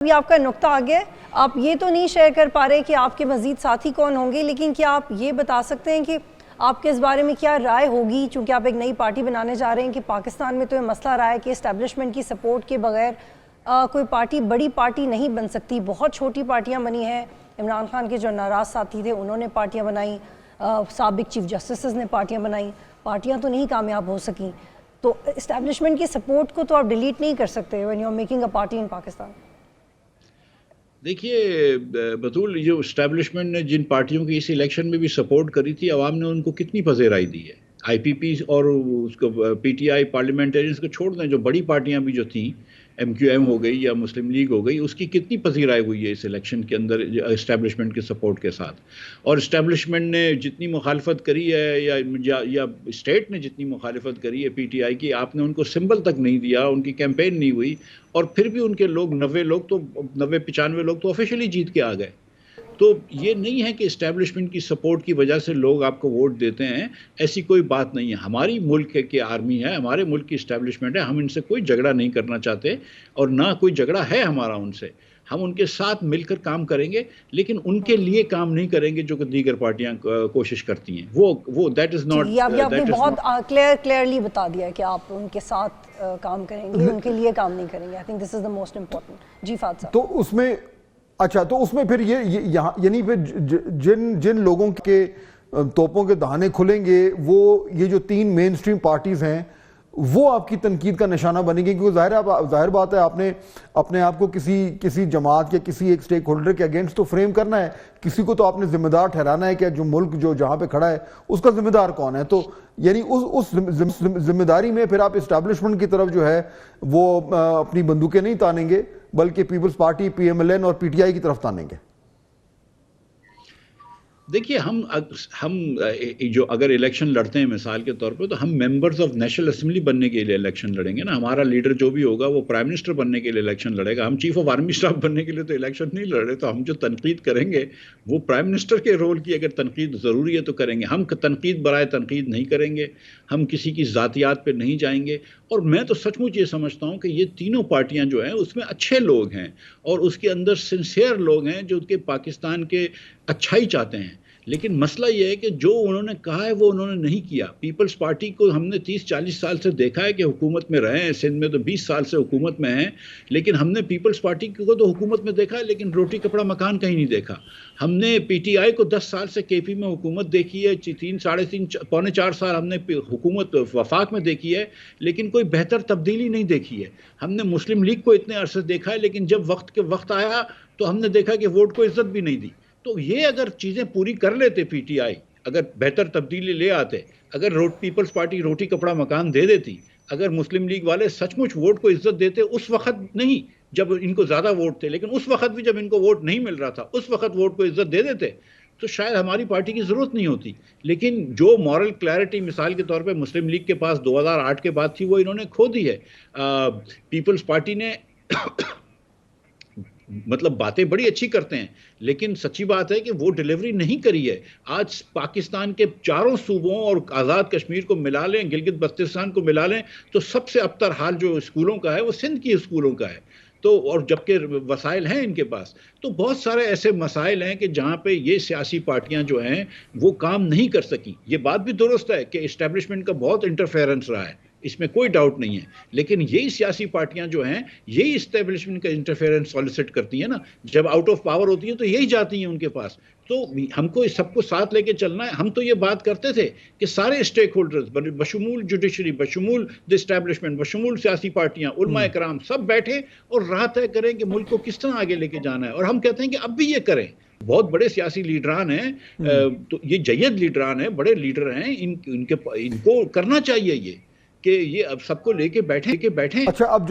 अभी आपका नुक्ता आ गया है। आप ये तो नहीं शेयर कर पा रहे कि आपके मज़ीद साथी कौन होंगे, लेकिन क्या आप ये बता सकते हैं कि आपके इस बारे में क्या राय होगी, चूँकि आप एक नई पार्टी बनाने जा रहे हैं, कि पाकिस्तान में तो ये मसला रहा है कि इस्टेब्लिशमेंट की सपोर्ट के बगैर कोई पार्टी बड़ी पार्टी नहीं बन सकती। बहुत छोटी पार्टियाँ बनी हैं। इमरान खान के जो नाराज़ साथी थे उन्होंने पार्टियाँ बनाई, साबिक चीफ जस्टिस ने पार्टियाँ बनाई, पार्टियाँ तो नहीं कामयाब हो सकी। तो इस्टेब्लिशमेंट की सपोर्ट को तो आप डिलीट नहीं कर सकते when you are making a party in Pakistan. देखिए बतूल, जो इस्टेब्लिशमेंट ने जिन पार्टियों की इस इलेक्शन में भी सपोर्ट करी थी, अवाम ने उनको कितनी पजेराई दी है। आईपीपी और उसको पीटीआई पार्लियामेंटेरियंस को छोड़ दें, जो बड़ी पार्टियां भी जो थी, एमक्यूएम हो गई या मुस्लिम लीग हो गई, उसकी कितनी पजीराई हुई है इस इलेक्शन के अंदर इस्टेब्लिशमेंट के सपोर्ट के साथ। और इस्टेब्लिशमेंट ने जितनी मुखालफत करी है या स्टेट ने जितनी मुखालफत करी है पीटीआई की, आपने उनको सिंबल तक नहीं दिया, उनकी कैंपेन नहीं हुई, और फिर भी उनके लोग 90 लोग तो ऑफिशियली जीत के आ गए। तो ये नहीं है कि इस्टेब्लिशमेंट की सपोर्ट की वजह से लोग आपको वोट देते हैं, ऐसी कोई बात नहीं है। हमारी मुल्क की आर्मी है, हमारे मुल्क की इस्टेब्लिशमेंट है, हम इनसे कोई झगड़ा नहीं करना चाहते और ना कोई झगड़ा है हमारा उनसे। हम उनके साथ मिलकर काम करेंगे, लेकिन उनके लिए काम नहीं करेंगे जो कि दीगर पार्टियां कोशिश करती हैं। वो दैट इज नॉट, ये आपने बहुत क्लियरली बता दिया है कि आप उनके साथ काम करेंगे, उनके लिए काम नहीं करेंगे। I think this is the most important. जी फाद साहब। तो उसमें अच्छा, तो उसमें फिर ये यहाँ यानी फिर जिन लोगों के तोपों के दहाने खुलेंगे, वो ये जो 3 मेन स्ट्रीम पार्टीज हैं, वो आपकी तनकीद का निशाना बनेगी, क्योंकि जाहिर बात है, आपने अपने आप को किसी जमात या किसी एक स्टेक होल्डर के अगेंस्ट तो फ्रेम करना है, किसी को तो आपने जिम्मेदार ठहराना है कि जो मुल्क जो जहां पे खड़ा है उसका जिम्मेदार कौन है। तो यानी उस जिम्मेदारी में फिर आप इस्टेब्लिशमेंट की तरफ जो है वो अपनी बंदूकें नहीं तानेंगे, बल्कि पीपल्स पार्टी, पीएमएलएन और पीटीआई की तरफ तानेंगे। देखिए, हम जो अगर इलेक्शन लड़ते हैं मिसाल के तौर पे, तो हम मेंबर्स ऑफ नेशनल असेंबली बनने के लिए इलेक्शन लड़ेंगे ना। हमारा लीडर जो भी होगा वो प्राइम मिनिस्टर बनने के लिए इलेक्शन लड़ेगा। हम चीफ ऑफ आर्मी स्टाफ बनने के लिए तो इलेक्शन नहीं लड़ रहे। तो हम जो तनकीद करेंगे वो प्राइम मिनिस्टर के रोल की अगर तनकीद ज़रूरी है तो करेंगे। हम तनकीद बराए तनकीद नहीं करेंगे, हम किसी की ज़ातियात पर नहीं जाएंगे। और मैं तो सचमुच ये समझता हूँ कि ये तीनों पार्टियाँ जो हैं उसमें अच्छे लोग हैं और उसके अंदर सिंसियर लोग हैं जो कि पाकिस्तान के अच्छाई चाहते हैं। लेकिन मसला यह है कि जो उन्होंने कहा है वो उन्होंने नहीं किया। पीपल्स पार्टी को हमने 30-40 साल से देखा है कि हुकूमत में रहे हैं, सिंध में तो 20 साल से हुकूमत में हैं, लेकिन हमने पीपल्स पार्टी को तो हुकूमत में देखा है, लेकिन रोटी कपड़ा मकान कहीं नहीं देखा। हमने पीटीआई को 10 साल से केपी में हुकूमत देखी है, 3, साढ़े 3, पौने 4 साल हमने हुकूमत वफाक में देखी है, लेकिन कोई बेहतर तब्दीली नहीं देखी है। हमने मुस्लिम लीग को इतने अरसे देखा है, लेकिन जब वक्त आया तो हमने देखा कि वोट को इज्जत भी नहीं दी। तो ये अगर चीज़ें पूरी कर लेते पीटीआई, अगर बेहतर तब्दीली ले आते, अगर पीपल्स पार्टी रोटी कपड़ा मकान दे देती, अगर मुस्लिम लीग वाले सचमुच वोट को इज्जत देते, उस वक्त नहीं जब इनको ज़्यादा वोट थे, लेकिन उस वक्त भी जब इनको वोट नहीं मिल रहा था, उस वक्त वोट को इज्जत दे देते, तो शायद हमारी पार्टी की ज़रूरत नहीं होती। लेकिन जो मॉरल क्लैरिटी मिसाल के तौर पे मुस्लिम लीग के पास 2008 के बाद थी, वो इन्होंने खो दी है। पीपल्स पार्टी ने मतलब बातें बड़ी अच्छी करते हैं, लेकिन सच्ची बात है कि वो डिलीवरी नहीं करी है। आज पाकिस्तान के चारों सूबों और आज़ाद कश्मीर को मिला लें, गिलगित बल्तिस्तान को मिला लें, तो सबसे अबतर हाल जो स्कूलों का है वो सिंध की स्कूलों का है। तो और जबकि वसाइल हैं इनके पास, तो बहुत सारे ऐसे मसाइल हैं कि जहाँ पे ये सियासी पार्टियाँ जो हैं वो काम नहीं कर सकी। ये बात भी दुरुस्त है कि इस्टेब्लिशमेंट का बहुत इंटरफेरेंस रहा है, इसमें कोई डाउट नहीं है, लेकिन यही सियासी पार्टियां जो हैं यही इस्टेब्लिशमेंट का इंटरफेरेंस सॉलिसिट करती हैं ना। जब आउट ऑफ पावर होती हैं तो यही जाती हैं उनके पास। तो हमको इस सबको साथ लेके चलना है। हम तो ये बात करते थे कि सारे स्टेक होल्डर्स बशमूल जुडिशरी, बशमूल द इस्टेब्लिशमेंट, बशमूल सियासी पार्टियां, उलमा इकराम सब बैठे और राह तय करें कि मुल्क को किस तरह आगे लेके जाना है। और हम कहते हैं कि अब भी ये करें। बहुत बड़े सियासी लीडरान हैं, तो ये जयद लीडरान हैं, बड़े लीडर हैं, इनको करना चाहिए ये कि ये अब सबको लेके बैठे। अच्छा, अब